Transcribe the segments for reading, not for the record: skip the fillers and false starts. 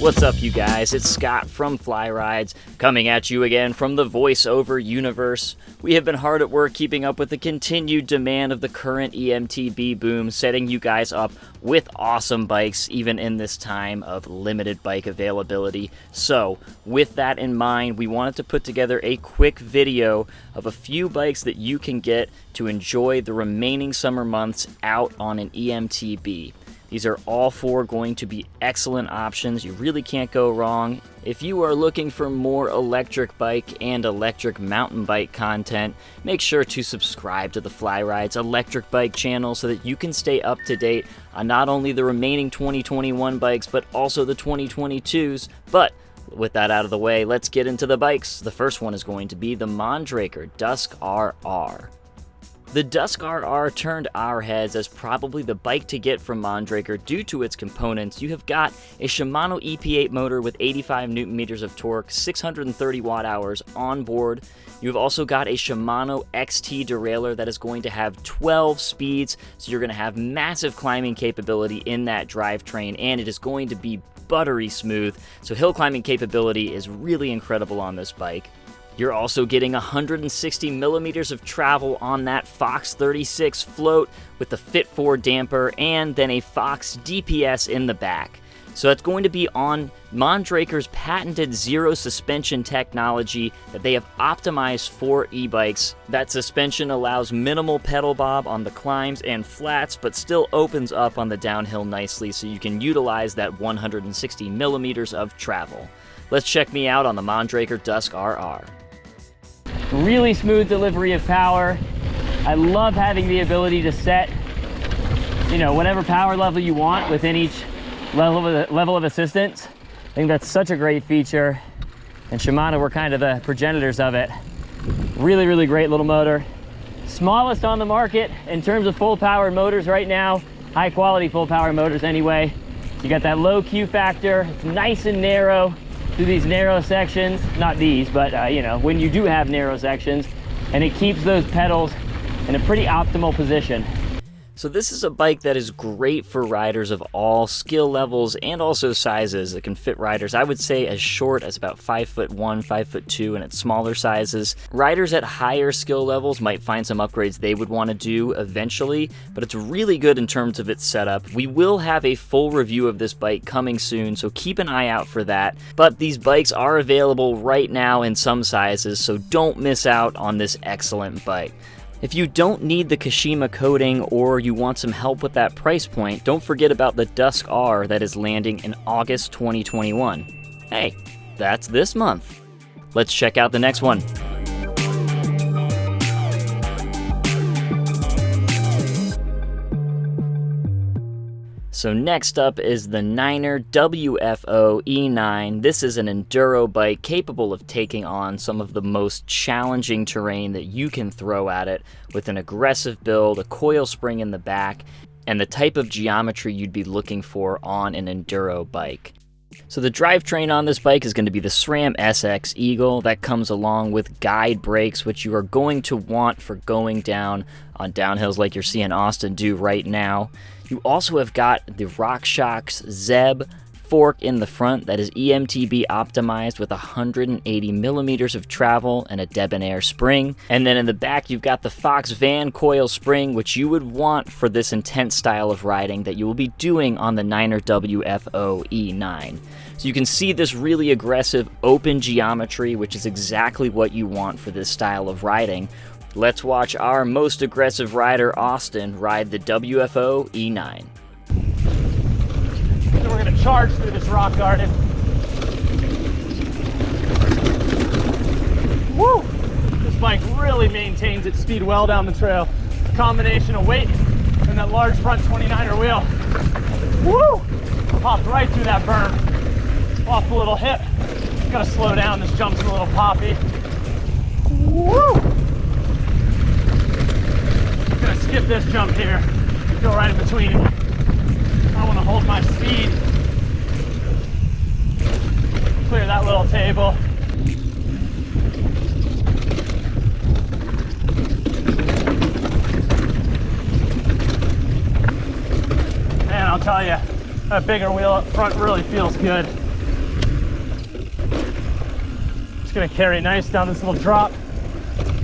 What's up, you guys? It's Scott from Fly Rides, coming at you again from the voiceover universe. We have been hard at work keeping up with the continued demand of the current eMTB boom, setting you guys up with awesome bikes, even in this time of limited bike availability. So, with that in mind, we wanted to put together a quick video of a few bikes that you can get to enjoy the remaining summer months out on an eMTB. These are all four going to be excellent options. You really can't go wrong. If you are looking for more electric bike and electric mountain bike content, make sure to subscribe to the Fly Rides electric bike channel so that you can stay up to date on not only the remaining 2021 bikes, but also the 2022s. But with that out of the way, let's get into the bikes. The first one is going to be the Mondraker DUSK RR. The DUSK RR turned our heads as probably the bike to get from Mondraker due to its components. You have got a Shimano EP8 motor with 85 Newton meters of torque, 630 watt hours on board. You've also got a Shimano XT derailleur that is going to have 12 speeds, so you're going to have massive climbing capability in that drivetrain, and it is going to be buttery smooth, so hill climbing capability is really incredible on this bike. You're also getting 160 millimeters of travel on that Fox 36 float with the Fit 4 damper and then a Fox DPS in the back. So that's going to be on Mondraker's patented zero suspension technology that they have optimized for e-bikes. That suspension allows minimal pedal bob on the climbs and flats, but still opens up on the downhill nicely so you can utilize that 160 millimeters of travel. Let's check me out on the Mondraker DUSK RR. Really smooth delivery of power. I love having the ability to set, whatever power level you want within each level of assistance. I think that's such a great feature, and Shimano were kind of the progenitors of it. Really, really great little motor. Smallest on the market in terms of full power motors right now. High quality full power motors anyway. You got that low Q factor. It's nice and narrow through these narrow sections, not these, but when you do have narrow sections, and it keeps those pedals in a pretty optimal position. So this is a bike that is great for riders of all skill levels and also sizes. It can fit riders, I would say, as short as about 5'1", 5'2", and at smaller sizes. Riders at higher skill levels might find some upgrades they would want to do eventually, but it's really good in terms of its setup. We will have a full review of this bike coming soon, so keep an eye out for that. But these bikes are available right now in some sizes, so don't miss out on this excellent bike. If you don't need the Kashima coating or you want some help with that price point, don't forget about the DUSK R that is landing in August 2021. Hey, that's this month. Let's check out the next one. So next up is the Niner WFO E9. This is an enduro bike capable of taking on some of the most challenging terrain that you can throw at it with an aggressive build, a coil spring in the back, and the type of geometry you'd be looking for on an enduro bike. So the drivetrain on this bike is going to be the SRAM SX Eagle. That comes along with guide brakes, which you are going to want for going down on downhills like you're seeing Austin do right now. You also have got the ROCKSHOX Zeb fork in the front that is eMTB optimized with 180 millimeters of travel and a debonair spring. And then in the back, you've got the Fox Van coil spring, which you would want for this intense style of riding that you will be doing on the Niner WFO E9. So you can see this really aggressive open geometry, which is exactly what you want for this style of riding. Let's watch our most aggressive rider, Austin, ride the WFO E9. So we're going to charge through this rock garden. Woo! This bike really maintains its speed well down the trail. Combination of weight and that large front 29er wheel. Woo! Popped right through that berm. Off the little hip. Gotta slow down, this jump's a little poppy. Woo! Gonna skip this jump here. Go right in between. I want to hold my speed. Clear that little table. And I'll tell you, that bigger wheel up front really feels good. gonna carry nice down this little drop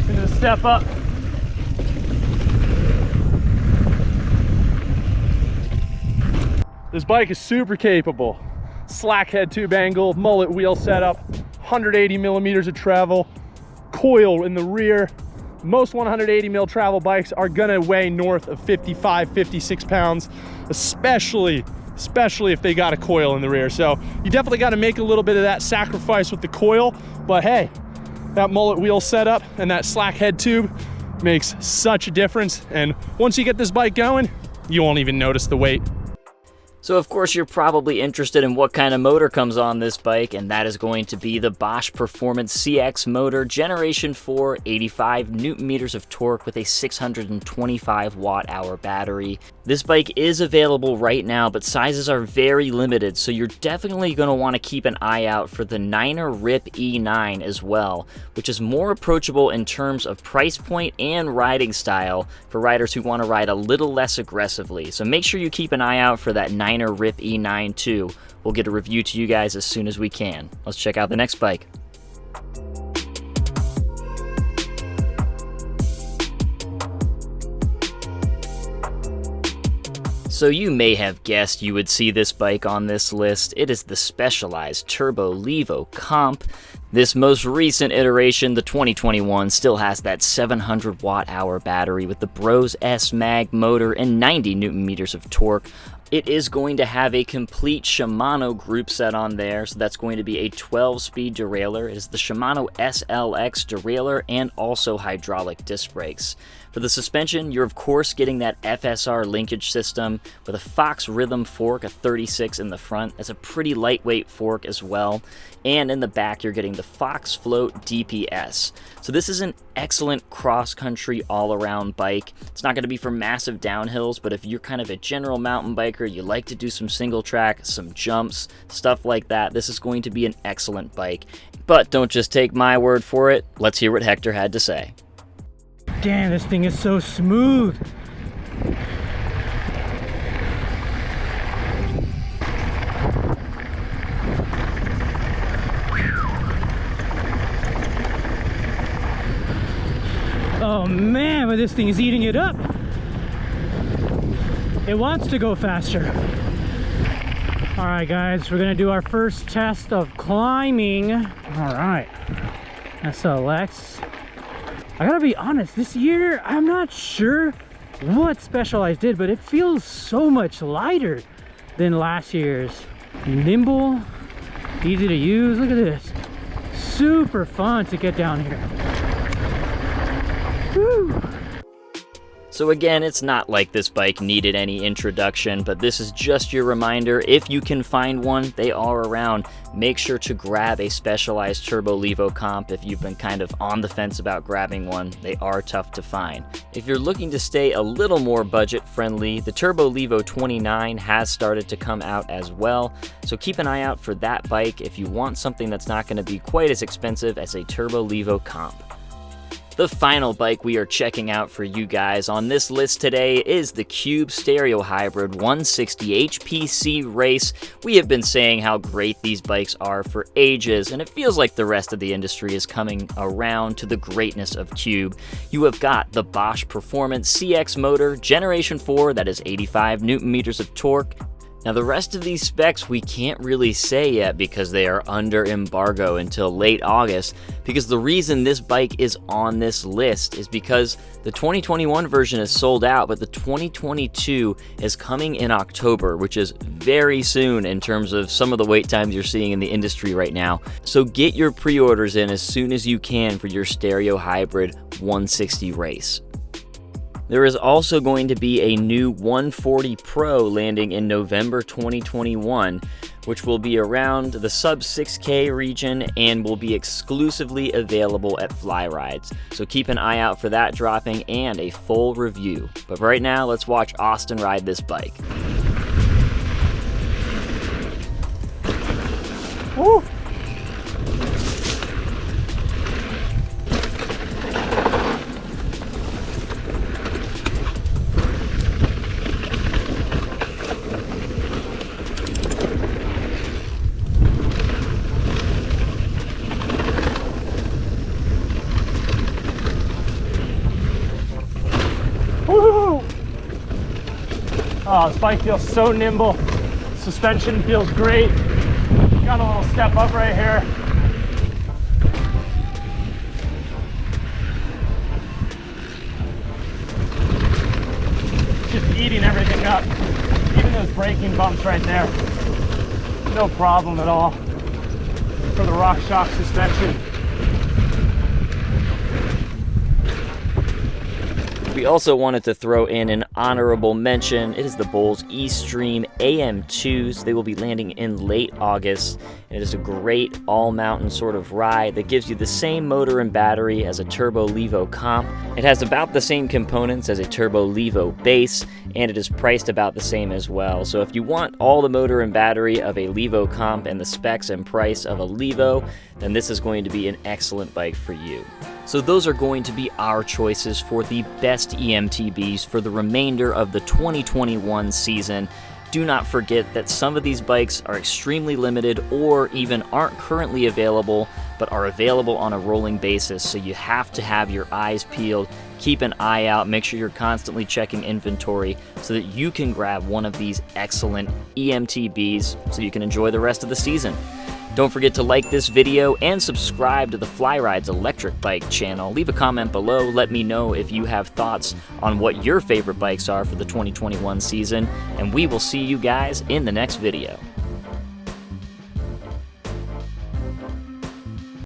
into the step up. This bike is super capable. Slack head tube angle, mullet wheel setup, 180 millimeters of travel, coil in the rear. Most 180 mil travel bikes are gonna weigh north of 55, 56 pounds, especially if they got a coil in the rear. So you definitely gotta make a little bit of that sacrifice with the coil, but hey, that mullet wheel setup and that slack head tube makes such a difference. And once you get this bike going, you won't even notice the weight. So of course you're probably interested in what kind of motor comes on this bike, and that is going to be the Bosch Performance CX motor, Generation 4, 85 Newton meters of torque with a 625 watt-hour battery. This bike is available right now, but sizes are very limited, so you're definitely going to want to keep an eye out for the Niner Rip E9 as well, which is more approachable in terms of price point and riding style for riders who want to ride a little less aggressively. So make sure you keep an eye out for that Niner Rip E9 too. We'll get a review to you guys as soon as we can. Let's check out the next bike. So you may have guessed you would see this bike on this list. It is the Specialized Turbo LEVO Comp. This most recent iteration, the 2021, still has that 700 watt-hour battery with the BROSE S mag motor and 90 Newton meters of torque. It is going to have a complete Shimano group set on there, so that's going to be a 12-speed derailleur. It is the Shimano SLX derailleur and also hydraulic disc brakes. For the suspension, you're of course getting that FSR linkage system with a Fox Rhythm fork, a 36 in the front. That's a pretty lightweight fork as well. And in the back, you're getting the Fox Float DPS. So this is an excellent cross-country all-around bike. It's not going to be for massive downhills, but if you're kind of a general mountain biker, you like to do some single track, some jumps, stuff like that, this is going to be an excellent bike. But don't just take my word for it. Let's hear what Hector had to say. Damn, this thing is so smooth. Oh man, but this thing is eating it up. It wants to go faster. All right, guys, we're gonna do our first test of climbing. All right, SLX. I gotta be honest, this year, I'm not sure what Specialized did, but it feels so much lighter than last year's. Nimble, easy to use, look at this. Super fun to get down here. Woo. So again, it's not like this bike needed any introduction, but this is just your reminder, if you can find one, they are around. Make sure to grab a Specialized Turbo LEVO Comp if you've been kind of on the fence about grabbing one. They are tough to find. If you're looking to stay a little more budget friendly, the Turbo LEVO 29 has started to come out as well, so keep an eye out for that bike if you want something that's not going to be quite as expensive as a Turbo LEVO Comp. The final bike we are checking out for you guys on this list today is the Cube Stereo Hybrid 160 HPC Race. We have been saying how great these bikes are for ages, and it feels like the rest of the industry is coming around to the greatness of Cube. You have got the Bosch Performance CX motor, Generation 4, that is 85 Newton meters of torque. Now the rest of these specs we can't really say yet because they are under embargo until late August, because the reason this bike is on this list is because the 2021 version is sold out, but the 2022 is coming in October, which is very soon in terms of some of the wait times you're seeing in the industry right now. So get your pre-orders in as soon as you can for your Stereo Hybrid 160 race. There is also going to be a new 140 Pro landing in November 2021, which will be around the sub 6K region and will be exclusively available at Fly Rides. So keep an eye out for that dropping and a full review. But right now, let's watch Austin ride this bike. Woo! Oh, this bike feels so nimble. Suspension feels great. Got a little step up right here. Just eating everything up. Even those braking bumps right there. No problem at all for the ROCKSHOX suspension. We also wanted to throw in an honorable mention. It is the BOSCH eStream AM2s. They will be landing in late August. It is a great all-mountain sort of ride that gives you the same motor and battery as a turbo LEVO comp. It has about the same components as a turbo LEVO base, and it is priced about the same as well. So if you want all the motor and battery of a LEVO comp and the specs and price of a LEVO, then this is going to be an excellent bike for you. So those are going to be our choices for the best eMTBs for the remainder of the 2021 season. Do not forget that some of these bikes are extremely limited or even aren't currently available, but are available on a rolling basis, so you have to have your eyes peeled, keep an eye out, make sure you're constantly checking inventory so that you can grab one of these excellent eMTBs so you can enjoy the rest of the season. Don't forget to like this video and subscribe to the Flyrides Electric Bike channel. Leave a comment below. Let me know if you have thoughts on what your favorite bikes are for the 2021 season, and we will see you guys in the next video.